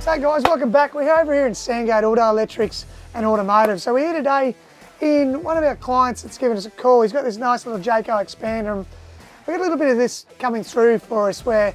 Hey guys, welcome back. We're over here in Sandgate Auto Electrics and Automotive. So we're here today in one of our clients that's given us a call. He's got this nice little Jayco Expander. We've got a little bit of this coming through for us where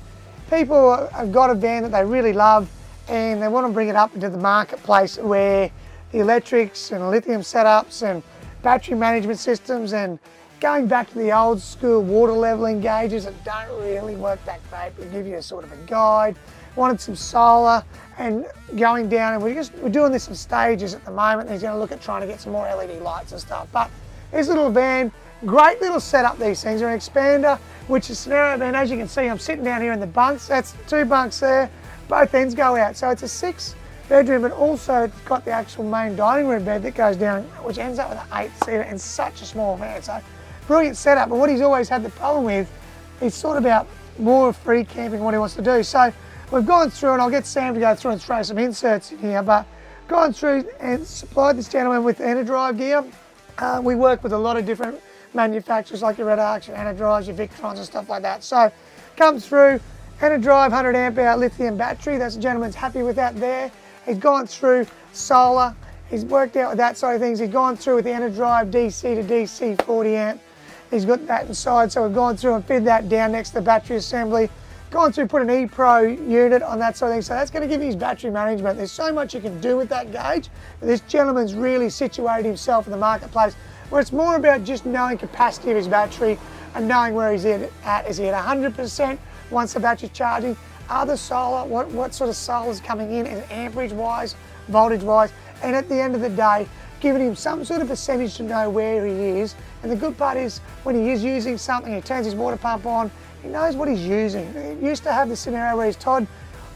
people have got a van that they really love and they want to bring it up into the marketplace where the electrics and lithium setups and battery management systems and going back to the old school water leveling gauges that don't really work that great. We give you a sort of a guide. Wanted some solar and going down, and we're doing this in stages at the moment. He's going to look at trying to get some more LED lights and stuff. But this little van, great little setup. These things are an expander, which is scenario van. As you can see, I'm sitting down here in the bunks. That's 2 bunks there. Both ends go out. So it's a 6-bedroom, but also it's got the actual main dining room bed that goes down, which ends up with an 8-seater in such a small van. So brilliant setup. But what he's always had the problem with is sort of about more free camping, what he wants to do. So we've gone through, and I'll get Sam to go through and throw some inserts in here, but gone through and supplied this gentleman with EnerDrive gear. We work with a lot of different manufacturers like your Red Arcs, your EnerDrives, your Victrons and stuff like that. So come through, EnerDrive 100 amp hour lithium battery. That's the gentleman's happy with that there. He's gone through solar. He's worked out with that side of things. He's gone through with the EnerDrive DC to DC 40 amp. He's got that inside, so we've gone through and fitted that down next to the battery assembly. Gone through, put an E-Pro unit on that sort of thing, so that's going to give you his battery management. There's so much you can do with that gauge. This gentleman's really situated himself in the marketplace where it's more about just knowing capacity of his battery and knowing where he's at. Is he at 100% once the battery's charging? Are the solar, what sort of solar is coming in, is amperage-wise, voltage-wise? And at the end of the day, giving him some sort of percentage to know where he is. And the good part is when he is using something, he turns his water pump on, he knows what he's using. He used to have the scenario where he's Todd,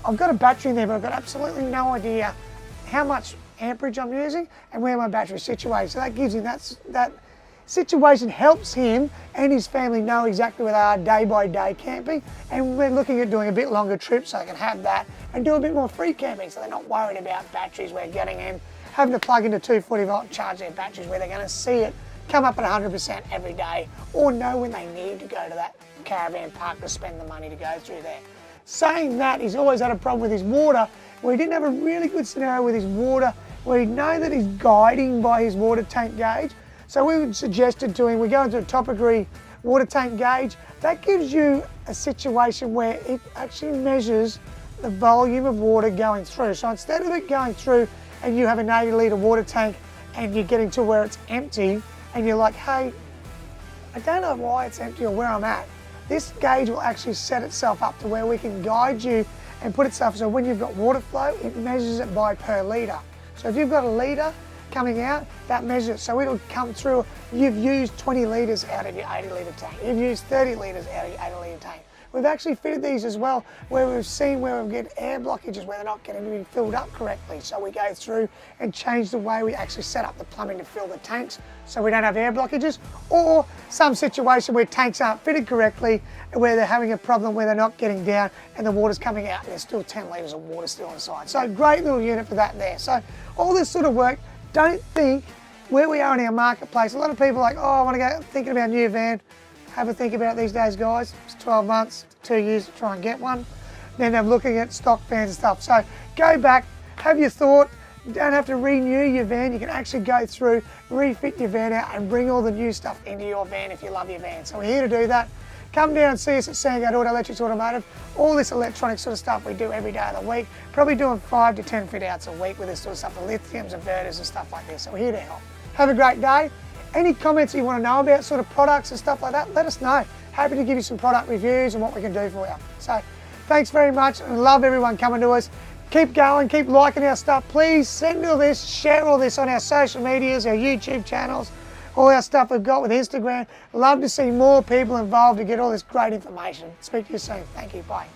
I've got a battery in there, but I've got absolutely no idea how much amperage I'm using and where my battery's situated. So that gives him that situation, helps him and his family know exactly where they are day by day camping. And we're looking at doing a bit longer trips so they can have that and do a bit more free camping so they're not worried about batteries. We're getting in, having to plug into 240 volt and charge their batteries where they're going to see it come up at 100% every day or know when they need to go to that caravan park to spend the money to go through there. Saying that, he's always had a problem with his water where he didn't have a really good scenario with his water where he'd know that he's guiding by his water tank gauge. So we suggested to him, we're going to a top degree water tank gauge. That gives you a situation where it actually measures the volume of water going through. So instead of it going through and you have an 80 litre water tank and you're getting to where it's empty and you're like, hey, I don't know why it's empty or where I'm at. This gauge will actually set itself up to where we can guide you and put itself, so when you've got water flow, it measures it by per litre. So if you've got a litre coming out, that measures it. So it'll come through, you've used 20 litres out of your 80 litre tank. You've used 30 litres out of your 80 litre tank. We've actually fitted these as well where we've seen where we get air blockages where they're not getting to be filled up correctly. So we go through and change the way we actually set up the plumbing to fill the tanks so we don't have air blockages, or some situation where tanks aren't fitted correctly where they're having a problem where they're not getting down and the water's coming out and there's still 10 litres of water still inside. So great little unit for that there. So all this sort of work, don't think where we are in our marketplace. A lot of people are like, oh, I want to go thinking about a new van. Have a think about it these days, guys. It's 12 months, 2 years to try and get one. Then I'm looking at stock vans and stuff. So go back, have your thought. You don't have to renew your van. You can actually go through, refit your van out and bring all the new stuff into your van if you love your van. So we're here to do that. Come down and see us at Sandgate Auto Electrics Automotive. All this electronic sort of stuff we do every day of the week. Probably doing 5 to 10 fit outs a week with this sort of stuff, the lithiums, inverters and stuff like this. So we're here to help. Have a great day. Any comments you want to know about sort of products and stuff like that, let us know. Happy to give you some product reviews and what we can do for you. So thanks very much and love everyone coming to us. Keep going, keep liking our stuff. Please send all this, share all this on our social medias, our YouTube channels, all our stuff we've got with Instagram. Love to see more people involved to get all this great information. Speak to you soon. Thank you. Bye.